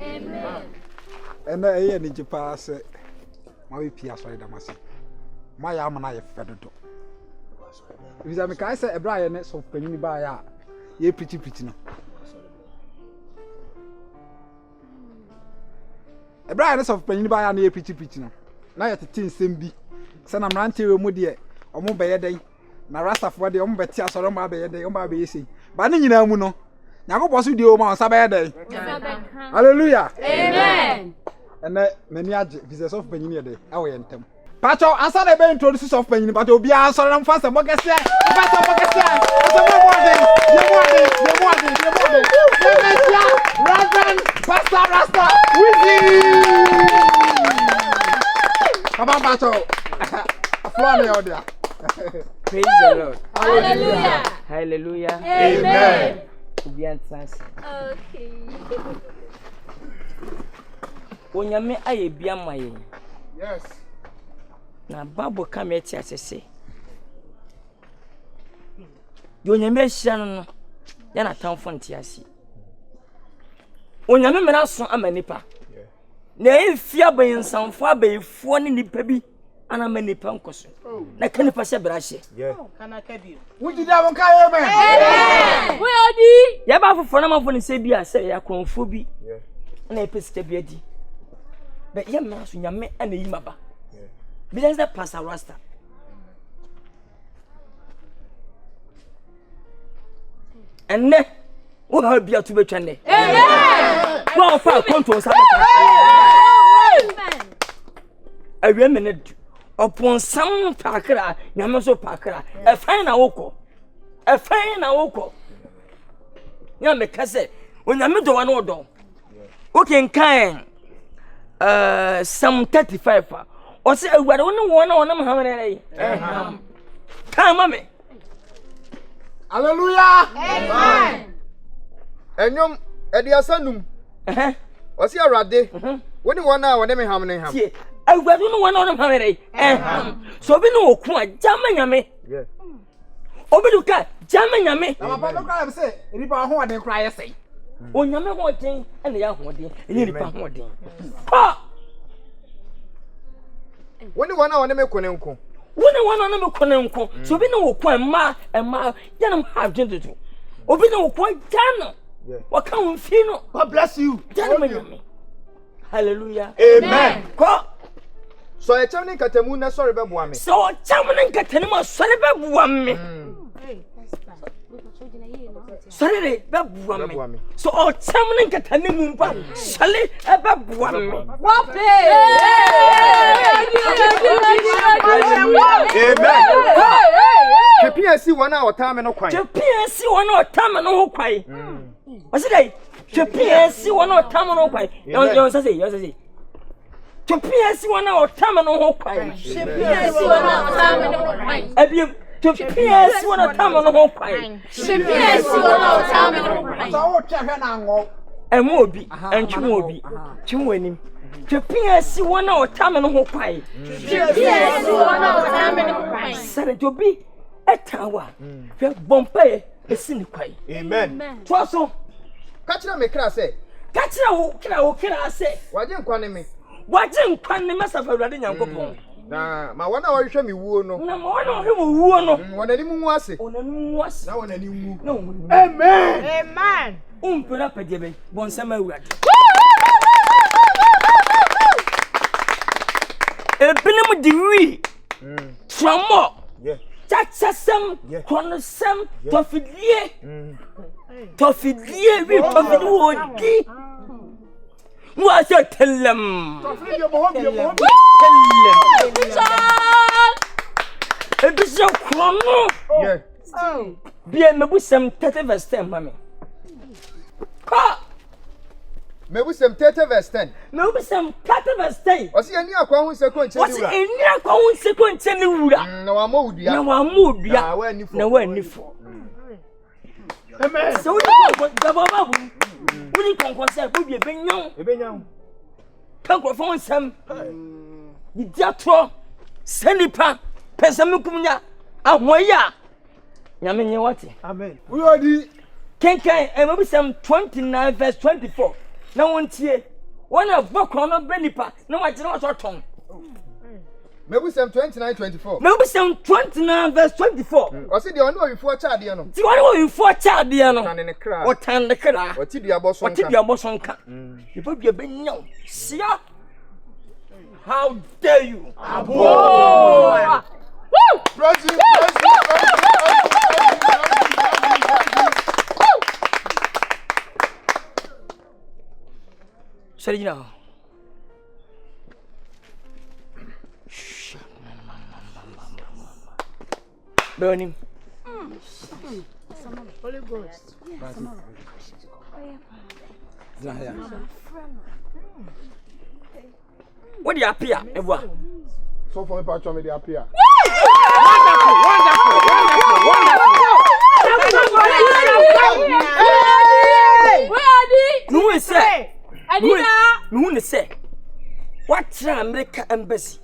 Amen. And I need to pass my P.S. I must say. My arm and I have fed it. If I make I say a Brian next of penny by ye pretty no. A Brian of penny by a near pretty no. Now at the tin simbi. Send a man to your moody or more by a day. Na rasta for the betia so ma be dey o ma be yesi ba ne nyina mu no Yakob so di o ma sa be dey hallelujah Amen and many age business of penyin dey e wo yentem pacho answer the be introduce of penyin but obi answer am fast mo kese fast mo kese so mo dey Reverend Pastor Rasta Weezy come on pacho flow me out there. Praise the Lord. Hallelujah. Hallelujah. Amen. Okay. Onyame aye bia maye. Yes. Na Bible come eti asese. Onyame hia no ya na tamfo ntiasi. Onyame mena so amanipa. Na efia bayensanfo abayefo ne nipa bi ana manipa nkoso. Na kanipa se brahye. Yeah. Kana kabi. Wuji da won kai amen. Amen. We odi. Ya ba fofo na mafo ne se bia se ya kronfo bi. Yeah. Na epesite bi adi. Be ya mena so nyame ana yi maba. Yeah. Bi dan that Pastor Rasta. Enne wo ha bia to betwande. Amen. Wo fa control sa. Amen. Awie mene opon sam pakra nyame so pakra e fan na woko nyame kase onyame do wana odo okay nkan Psalm 35 o se awade wona wona mahamene kan mame Hallelujah. Amen. Enyom ediasanum o se awade woni wona wona me hamne ham awade wona mahamene so bi no oku a jama nyame yeah obiduka jama nyame Na papa no cry say nipa ho ade cry say onyame ho den ene ya ho den ene nipa ho den ha woni wona me konenko woni wona na me konenko so bi no oku emma yanam ha dwendudu obi no oku jana waka ho fi no God bless you. jana nyame hallelujah amen ko so e chemne katamu na sorry be boa me so chamne nkatani ma sore be buwa me sore be buwa me so o chamne nkatani mu mpa sole e be buwa me Wape. amen kepiasi wona otame no kwan kepiasi wona otame no ho kwai osidai kepiasi wona otame no kwai yon say kepiasi wona otame no ho kwai Shepiasi wana otame no kwai. abiem kepiasi wona otame no ho kwai Shepiasi wana otame no kwai. So wo twa hwe na ngo. emu obi antwe obi twe anim kepiasi wona otame no ho kwai Shepiasi wana otame no kwai. sare jobi etawa hwe bompe esini kwai amen twaso kachira me kra say kachira wo kra se waje nkwane me waje nkwan ne masafa awurade nyankopon na ma wona wahwe me wuo no na ma wona hwe mo wuo no wona ni mu ase onanu ase na wona ni wu na wonu Amen. Amen. umpera pediebe bonsama awurade ebinim diwi tramo yeah chachasem Yeah. konosem tofidie tofidie wi tofidi wodi wa se telem Free your boy, your boy. ebisha krono yeah bia mebusem 30 verse 10 mame ka me busem 30 verse 10 mebusem 30 verse 10 o se ani akwa hu se ko nche what's diura eni akwa won sequence ni wura na wa mo udua na wa mu dua na wa ni fo na wa ni fo Amen. so we go gaba babu we kon say bo bi ebenyan ebenya kan ko fon sam di diatro senipa pesamikumnya ahoya nyame nye wate Amen. We odi kenkan emabusam 29 verse 24 na wontie One of Bokono Benipa, no, I did not talk. Maybe some 29-24. Maybe some 29 verse 24. Was it the one before Chadiano? The one before Chadiano. And in a crowd. What time the car? What did your boss What did your boss on car? You put your benyo. See? How dare you? Woo! President. Shall you know? Burn him. Holy Ghost. What do you appear? So for me, patch on me, they appear. No one say. No one say. What's America embassy?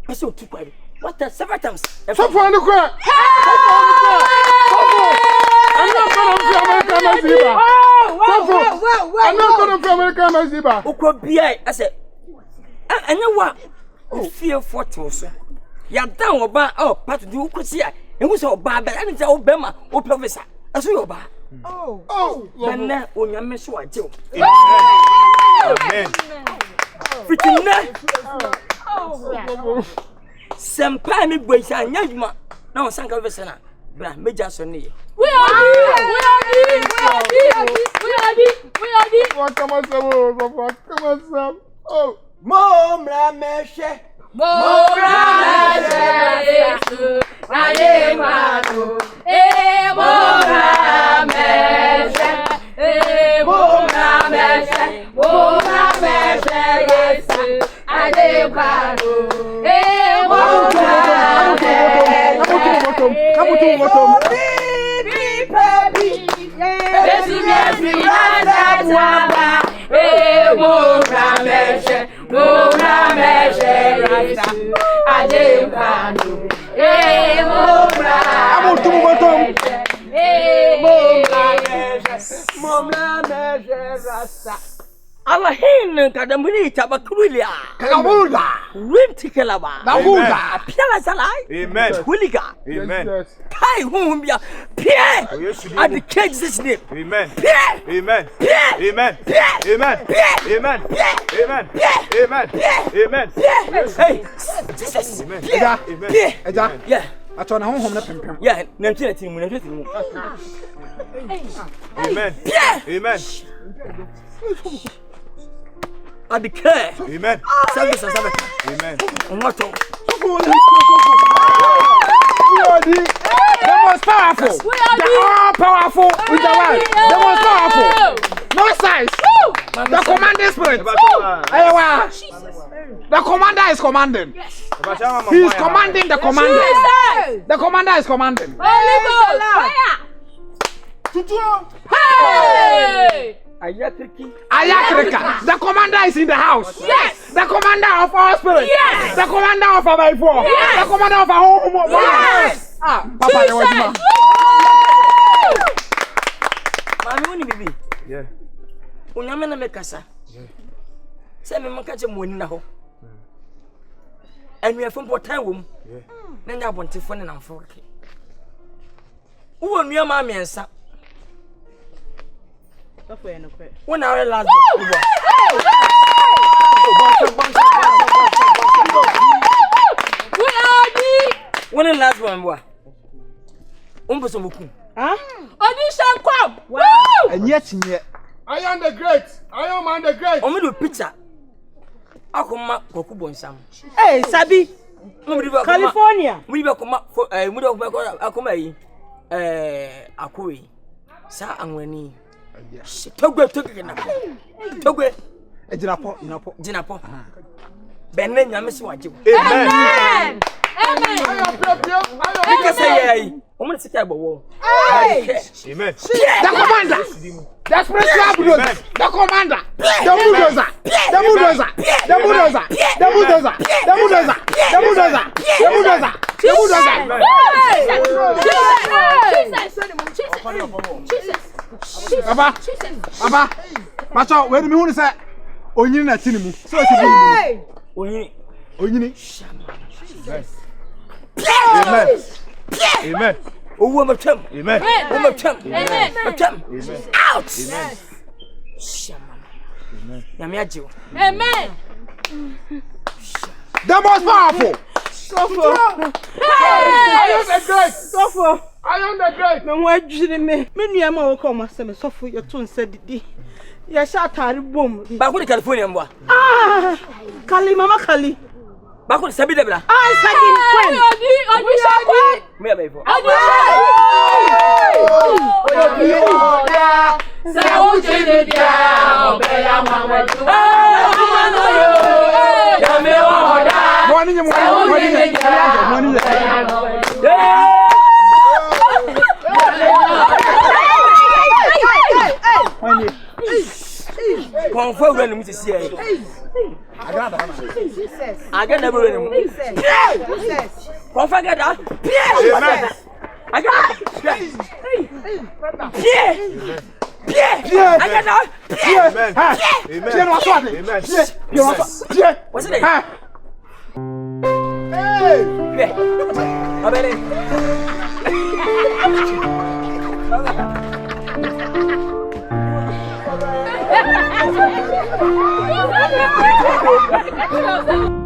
Person too quiet. What the several times? So for the crowd. I'm not going to American I'm not going to American Maziba. Who could be? I said, and you what? Oh, fear for Tosa. You're down about our part of the Ukusia, and who's our barber and our Bema or Professor. As we are. Oh, and now when you miss what you. Amen. Senpai me boy say nyaduma na o sanka vesena bra meja so ne We are come on, oh, Momra meshe Yesu ade manu Momra meshe Yesu ade manu Allah hin kadamuni tabakulia Kagabuda. rimtikelaba Nabuda. Piala salai Amen. Hooliga Amen. Kai humbia Pierre at the cage's name Amen. Pierre Amen. Pierre Amen. Pierre Amen. Pierre Amen. Pierre Amen. Amen. Amen. Hey Jesus Amen. Pierre Amen. Pierre Eja. Yeah Acho na honhom na pempem. Yeah namtire timu Amen. Pierre Amen. I declare Amen. service Amen. What The most powerful. The all powerful with the one. The most powerful. No size. The commanding spirit. Ayewa. The commander is commanding. He is commanding the commander. The commander is commanding. Hey! Ayakrika. The commander is in the house. Yes. The commander of our spirit. Yes. The commander of our life. Yes. The commander of our home. Yes. Papa, you want Mami woni bibi Yeah. Onyame na mekasa Se me maka che moni na ho Anuafo mpotan wom na nya abontefo ne namfo ke Wo nua ma miensa When I last when the last one was Umbosomuku. Audition come. Wow. And yet, I am the great. I am the great. Omo do picture. Akoma kokubon sam. Hey, Sabi. California. We be akoma we do akoma yi akowe. Sa anwani. Togwe na. Togwe. Jinapo. Benne nyame se waje. Amen. Amen. Because say omo se kai bowo. Amen. The commander. The spiritual bulldozer. The commander. The bulldozer. The bulldozer. The bulldozer. The bulldozer. The bulldozer. The bulldozer. The bulldozer. The bulldozer. Papa. Macho, where do me who say? Onyini na tinimu. So si bi. Onyini. Amen. Amen. Owo matam. Amen. Owo matam. Amen. Matam. Out. Yes. Amen. Yami ajiwo. Amen. The most powerful. Suffer. I am the great. Suffer. I am the great. Me wa dwire me. Me nua ma wo come asem suffer ye to nsa didi. Ye sha atare bom. Ba ko California mbo. Ah! Kali mama Kali. Ba ko sabi debra. Ah, Sabi Queen. Odi shakwa. Me ba ifo. Odi shakwa. Sa o jene dia obeya mawetu. Ya me wa hoda. Money you money. Confirm when we see here. I got never ready. Confirm that. Amen. I got. I got that. Amen. Amen. What's it? Hey. Amen.